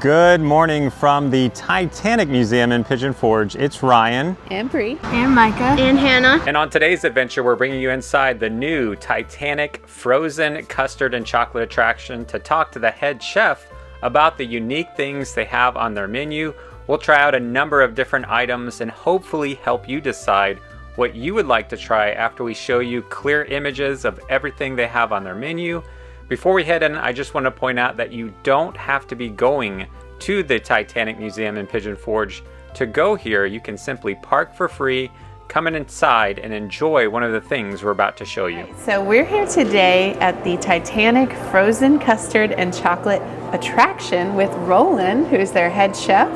Good morning from the Titanic Museum in Pigeon Forge. It's Ryan. And Brie. And Micah. And Hannah. And on today's adventure, we're bringing you inside the new Titanic frozen custard and chocolate attraction to talk to the head chef about the unique things they have on their menu. We'll try out a number of different items and hopefully help you decide what you would like to try after we show you clear images of everything they have on their menu. Before we head in, I just want to point out that you don't have to be going to the Titanic Museum in Pigeon Forge to go here. You can simply park for free, come in inside, and enjoy one of the things we're about to show you. So we're here today at the Titanic Frozen Custard and Chocolate Attraction with Roland, who's their head chef.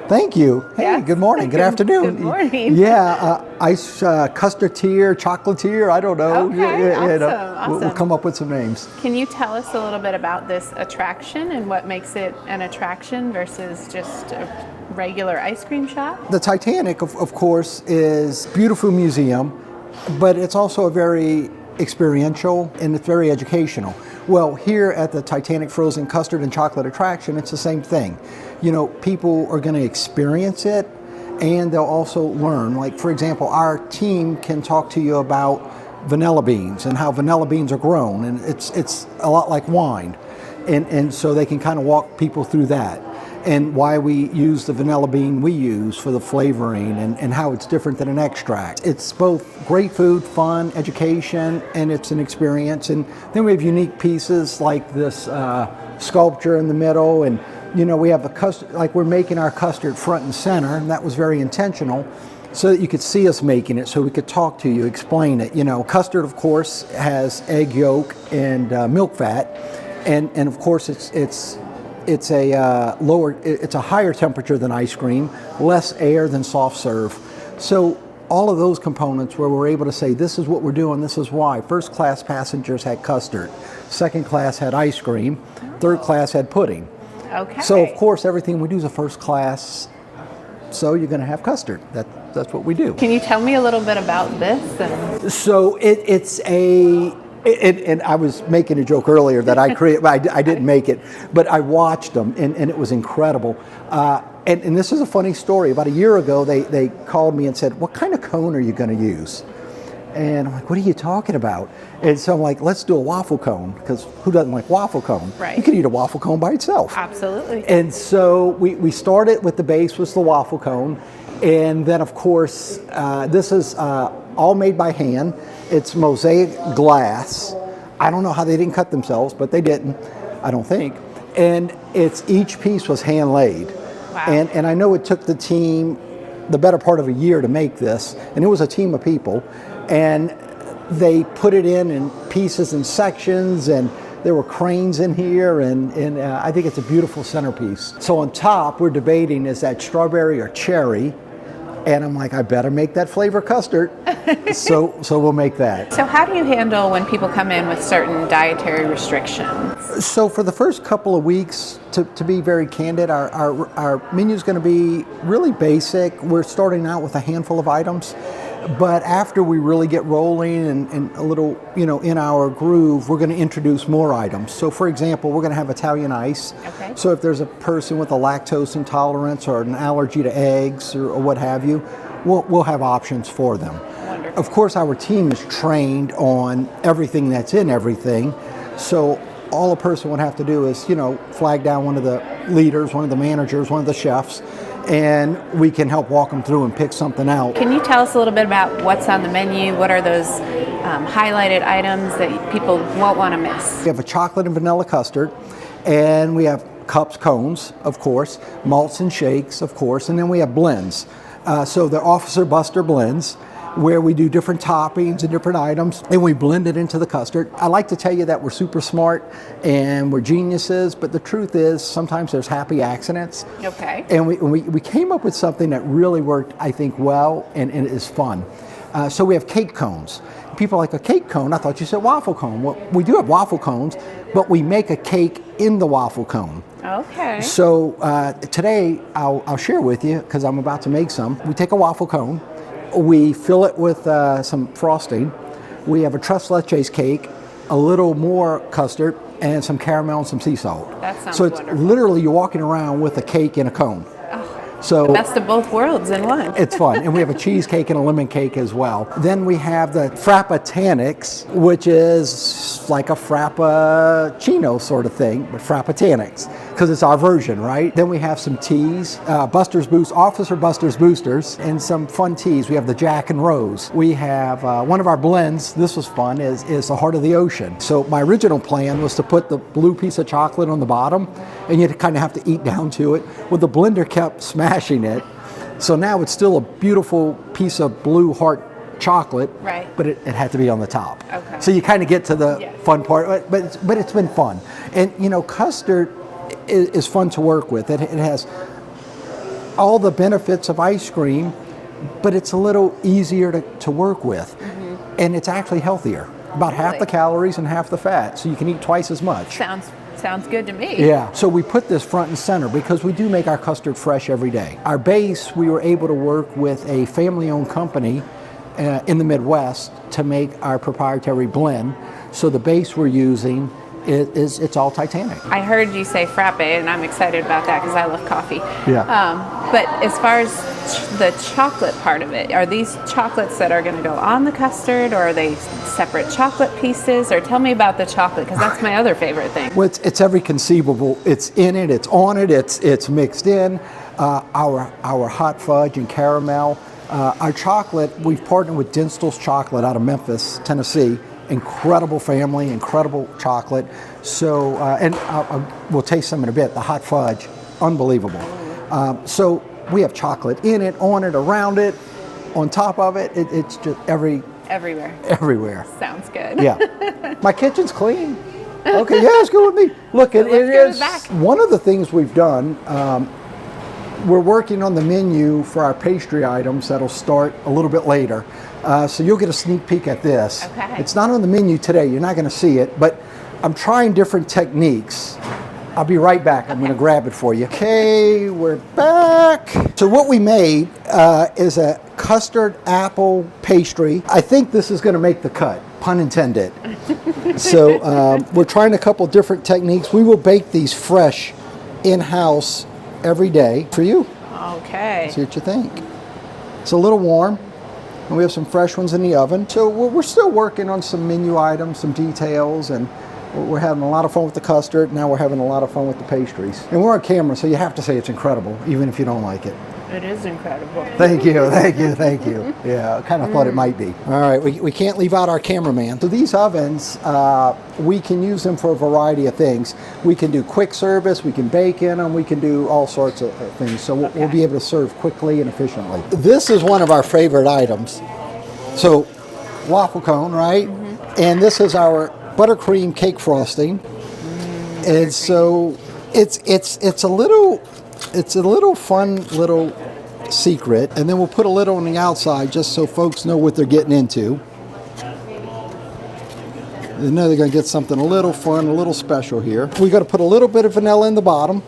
Thank you. Hey, Yes. Good morning. Good afternoon. Good morning. Yeah, ice custard-tier, chocolatier, I don't know. Okay, We'll awesome. come up with some names. Can you tell us a little bit about this attraction and what makes it an attraction versus just a regular ice cream shop? The Titanic, of course, is a beautiful museum, but it's also a very experiential and it's very educational. Well, here at the Titanic Frozen Custard and Chocolate Attraction, it's the same thing. You know, people are going to experience it and they'll also learn. Like, for example, our team can talk to you about vanilla beans and how vanilla beans are grown, and it's a lot like wine. And so they can kind of walk people through that and why we use the vanilla bean we use for the flavoring and how it's different than an extract. It's both great food, fun, education, and it's an experience. And then we have unique pieces like this sculpture in the middle, and you know, we have a custard, like we're making our custard front and center, and that was very intentional so that you could see us making it, so we could talk to you, explain it. You know, custard, of course, has egg yolk and milk fat, and of course it's a higher temperature than ice cream, less air than soft serve. So all of those components where we're able to say, this is what we're doing, this is why. First class passengers had custard, second class had ice cream, third class had pudding. Okay. So of course everything we do is a first class, so you're going to have custard. That's what we do. Can you tell me a little bit about this? So and I was making a joke earlier that I created, I didn't make it, but I watched them and it was incredible. And this is a funny story. About a year ago, they called me and said, what kind of cone are you going to use? And I'm like, what are you talking about? And so I'm like, let's do a waffle cone, because who doesn't like waffle cone? Right. You could eat a waffle cone by itself. Absolutely. And so we started with the base was the waffle cone. And then, of course, this is all made by hand. It's mosaic glass. I don't know how they didn't cut themselves, but they didn't, I don't think. And each piece was hand laid. Wow. And I know it took the team the better part of a year to make this, and it was a team of people. And they put it in pieces and sections, and there were cranes in here, and I think it's a beautiful centerpiece. So on top, we're debating, is that strawberry or cherry? And I'm like, I better make that flavor custard. so we'll make that. So how do you handle when people come in with certain dietary restrictions? So for the first couple of weeks, to be very candid, our menu is going to be really basic. We're starting out with a handful of items. But after we really get rolling and a little, you know, in our groove, we're going to introduce more items. So for example, we're going to have Italian ice. Okay. So if there's a person with a lactose intolerance or an allergy to eggs or what have you, we'll have options for them. Wonderful. Of course, our team is trained on everything that's in everything. So all a person would have to do is, you know, flag down one of the leaders, one of the managers, one of the chefs, and we can help walk them through and pick something out. Can you tell us a little bit about what's on the menu? What are those highlighted items that people won't want to miss? We have a chocolate and vanilla custard, and we have cups, cones, of course, malts and shakes, of course, and then we have blends. So they're Officer Buster blends, where we do different toppings and different items, and we blend it into the custard. I like to tell you that we're super smart and we're geniuses, but the truth is sometimes there's happy accidents. Okay. And we came up with something that really worked, I think, well, and it is fun. So we have cake cones. People are like, a cake cone? I thought you said waffle cone. Well, we do have waffle cones, but we make a cake in the waffle cone. Okay. So today I'll share with you, because I'm about to make some. We take a waffle cone, we fill it with some frosting. We have a tres leches cake, a little more custard, and some caramel and some sea salt. That sounds so it's wonderful. literally you're walking around with a cake in a cone. So Best of both worlds in one. it's fun. And we have a cheesecake and a lemon cake as well. Then we have the Frappatanics, which is like a Frappuccino sort of thing, but Frappatanics, because it's our version, right? Then we have some teas, Buster's Boost, Officer Buster's Boosters, and some fun teas. We have the Jack and Rose. We have one of our blends, this was fun, is the Heart of the Ocean. So my original plan was to put the blue piece of chocolate on the bottom, and you'd kind of have to eat down to it. Well, the blender kept smashing it. So now it's still a beautiful piece of blue heart chocolate, Right. but it had to be on the top. Okay. So you kind of get to the Yes. fun part, but it's been fun. And you know, custard is fun to work with. It has all the benefits of ice cream, but it's a little easier to work with. And it's actually healthier. About half the Really? calories and half the fat, so you can eat twice as much. Sounds good to me. Yeah, so we put this front and center because we do make our custard fresh every day. Our base, we were able to work with a family-owned company in the Midwest to make our proprietary blend. So the base we're using it's all Titanic. I heard you say frappe, and I'm excited about that because I love coffee. Yeah. But as far as the chocolate part of it, are these chocolates that are going to go on the custard, or are they separate chocolate pieces? Or tell me about the chocolate, because that's my other favorite thing. Well, it's every conceivable. It's in it. It's on it. It's mixed in. Our hot fudge and caramel. Our chocolate. We've partnered with Dinstall's Chocolate out of Memphis, Tennessee. Incredible family, incredible chocolate. So, and we'll taste some in a bit. The hot fudge, unbelievable. So we have chocolate in it, on it, around it, on top of it. It's just everywhere. Sounds good. Yeah. My kitchen's clean. Okay, yeah, it's good with me. Look, it is one of the things we've done. We're working on the menu for our pastry items that'll start a little bit later. So you'll get a sneak peek at this. Okay. It's not on the menu today. You're not going to see it, but I'm trying different techniques. I'll be right back. I'm going to grab it for you. Okay, we're back. So what we made is a custard apple pastry. I think this is going to make the cut, pun intended. So we're trying a couple different techniques. We will bake these fresh in-house every day for you. Okay. See what you think. It's a little warm, and we have some fresh ones in the oven. So we're still working on some menu items, some details, and we're having a lot of fun with the custard. Now we're having a lot of fun with the pastries. And we're on camera, so you have to say it's incredible, even if you don't like it. It is incredible. Thank you. Yeah, I kind of thought it might be. All right, we can't leave out our cameraman. So these ovens, we can use them for a variety of things. We can do quick service, we can bake in them, we can do all sorts of things. So we'll be able to serve quickly and efficiently. This is one of our favorite items. So waffle cone, right? And this is our buttercream cake frosting. And so it's a little fun little secret, and then we'll put a little on the outside just so folks know what they're getting into. They know they're going to get something a little fun, a little special here. We got to put a little bit of vanilla in the bottom.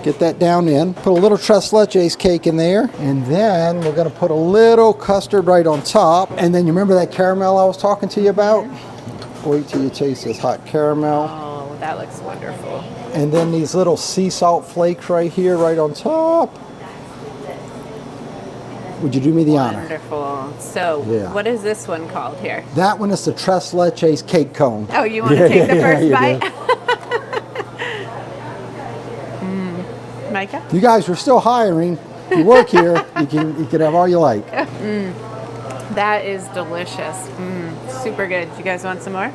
Get that down in. Put a little tres leches cake in there, and then we're going to put a little custard right on top. And then you remember that caramel I was talking to you about? Wait till you taste this hot caramel. Oh, that looks wonderful. And then these little sea salt flakes right here, right on top. Would you do me the honor? Wonderful. So, what is this one called here? That one is the tres leches cake cone. Oh, you want to take the first bite? Micah? You guys are still hiring. If you work here, you can have all you like. That is delicious. Super good. You guys want some more?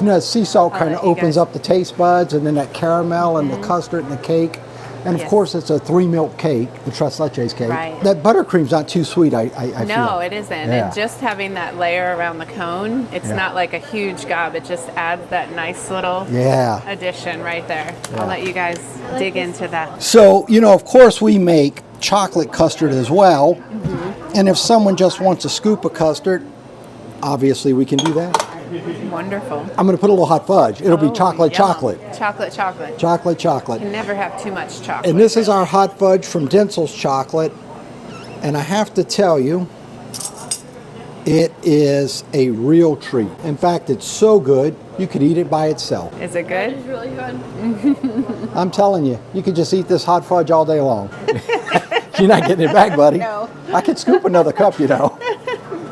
You know, sea salt kind of let you opens guys- up the taste buds, and then that caramel and the custard and the cake. And of Yes. course, it's a 3-milk cake, the tres leches cake. Right. That buttercream's not too sweet, I feel. No, it isn't. Yeah. And just having that layer around the cone, it's not like a huge gob. It just adds that nice little addition right there. I'll let you guys dig into that. So, you know, of course, we make chocolate custard as well. And if someone just wants a scoop of custard, obviously we can do that. Wonderful. I'm going to put a little hot fudge. It'll be chocolate. Chocolate. Chocolate. You can never have too much chocolate. And this is our hot fudge from Dinstall's Chocolate. And I have to tell you, It is a real treat. In fact, it's so good, you could eat it by itself. Is it good? It's really good. I'm telling you, you could just eat this hot fudge all day long. You're not getting it back, buddy. No. I could scoop another cup, you know.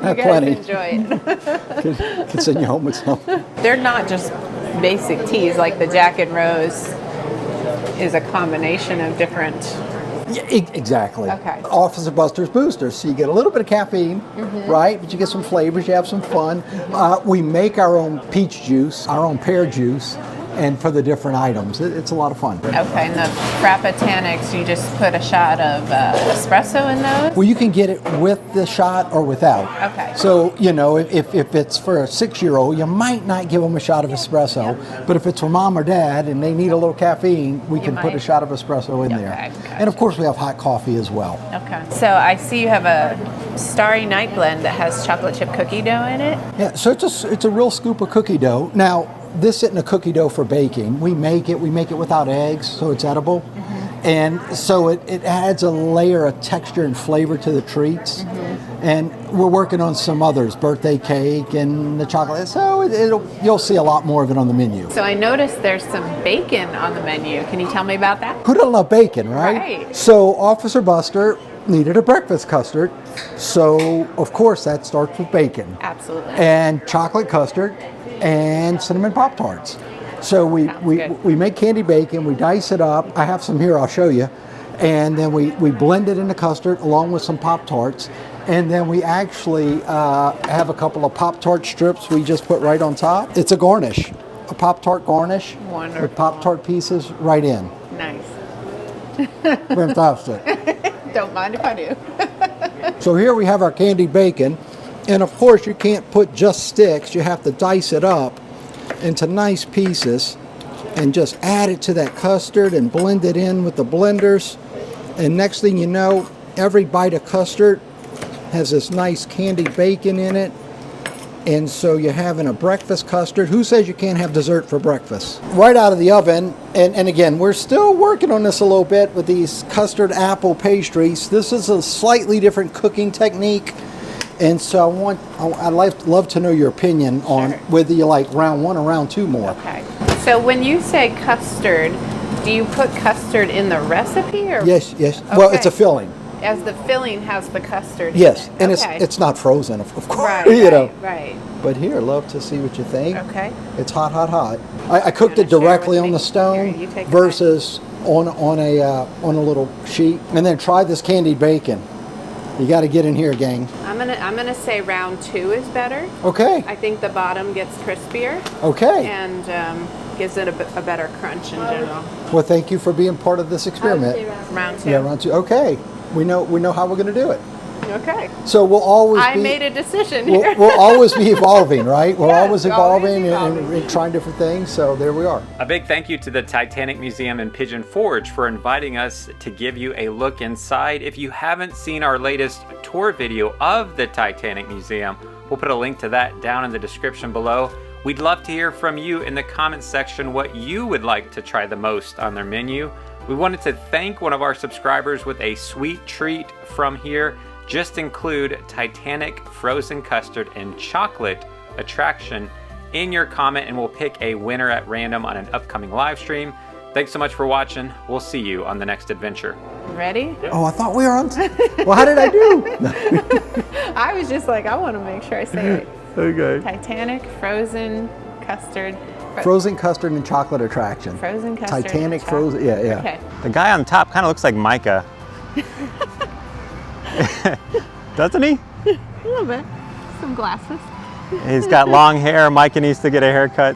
Have You guys plenty. enjoy it. Could send you home with some. They're not just basic teas, like the Jack and Rose is a combination of different. Yeah, exactly. Okay. Officer Buster's Boosters. So you get a little bit of caffeine, right? But you get some flavors, you have some fun. We make our own peach juice, our own pear juice, and for the different items. It's a lot of fun. Okay, and the Frappatanics, you just put a shot of espresso in those? Well, you can get it with the shot or without. Okay. So, you know, if it's for a 6-year-old, you might not give them a shot of espresso. But if it's for mom or dad and they need a little caffeine, we can put a might. shot of espresso in there. Okay, And of course, we have hot coffee as well. Okay. So I see you have a Starry Night blend that has chocolate chip cookie dough in it. Yeah, so it's a real scoop of cookie dough. Now, this isn't a cookie dough for baking. We make it without eggs, so it's edible. And so it adds a layer of texture and flavor to the treats. And we're working on some others, birthday cake and the chocolate. So you'll see a lot more of it on the menu. So I noticed there's some bacon on the menu. Can you tell me about that? Who doesn't love bacon, right? Right. So Officer Buster needed a breakfast custard. So of course that starts with bacon. Absolutely. And chocolate custard and cinnamon Pop-Tarts. So we make candy bacon, we dice it up. I have some here, I'll show you. And then we blend it into custard along with some Pop-Tarts. And then we actually have a couple of Pop-Tart strips we just put right on top. It's a garnish, a Pop-Tart garnish. Wonderful. With Pop-Tart pieces right in. Nice. Fantastic. Don't mind if I do. So here we have our candied bacon. And of course you can't put just sticks, you have to dice it up into nice pieces and just add it to that custard and blend it in with the blenders. And next thing you know, every bite of custard has this nice candied bacon in it. And so you're having a breakfast custard. Who says you can't have dessert for breakfast? Right out of the oven, and again, we're still working on this a little bit with these custard apple pastries. This is a slightly different cooking technique. And so I'd love to know your opinion on whether you like round 1 or round 2 more. Okay. So when you say custard, do you put custard in the recipe? Or? Yes. Well, it's a Okay. filling. As the filling has the custard Yes, in it. and Okay. it's not frozen, of course. Right, you know. right. But here, love to see what you think. Okay. It's hot. I cooked it Share directly with on me. the stone Here, you take a versus on a little sheet. And then try this candied bacon. You got to get in here, gang. I'm gonna say round 2 is better. Okay. I think the bottom gets crispier Okay. and gives it a better crunch in general. Well, thank you for being part of this experiment. Round 2. Yeah, round 2. Okay. We know how we're going to do it. Okay. So we'll always I be. made a decision here. We'll always be evolving, right? We're Yes, always always evolving evolving. and trying different things. So there we are. A big thank you to the Titanic Museum in Pigeon Forge for inviting us to give you a look inside. If you haven't seen our latest tour video of the Titanic Museum, we'll put a link to that down in the description below. We'd love to hear from you in the comments section what you would like to try the most on their menu. We wanted to thank one of our subscribers with a sweet treat from here. Just include Titanic frozen custard and chocolate attraction in your comment and we'll pick a winner at random on an upcoming live stream. Thanks so much for watching. We'll see you on the next adventure. Ready? Oh, I thought we were on. Well, how did I do? I was just like, I want to make sure I say it. Okay. Titanic frozen custard. Frozen custard and chocolate attraction. Frozen custard. Titanic and chocolate. frozen. Yeah. Okay. The guy on top kind of looks like Micah. Doesn't he? A little bit. Some glasses. He's got long hair. Micah needs to get a haircut.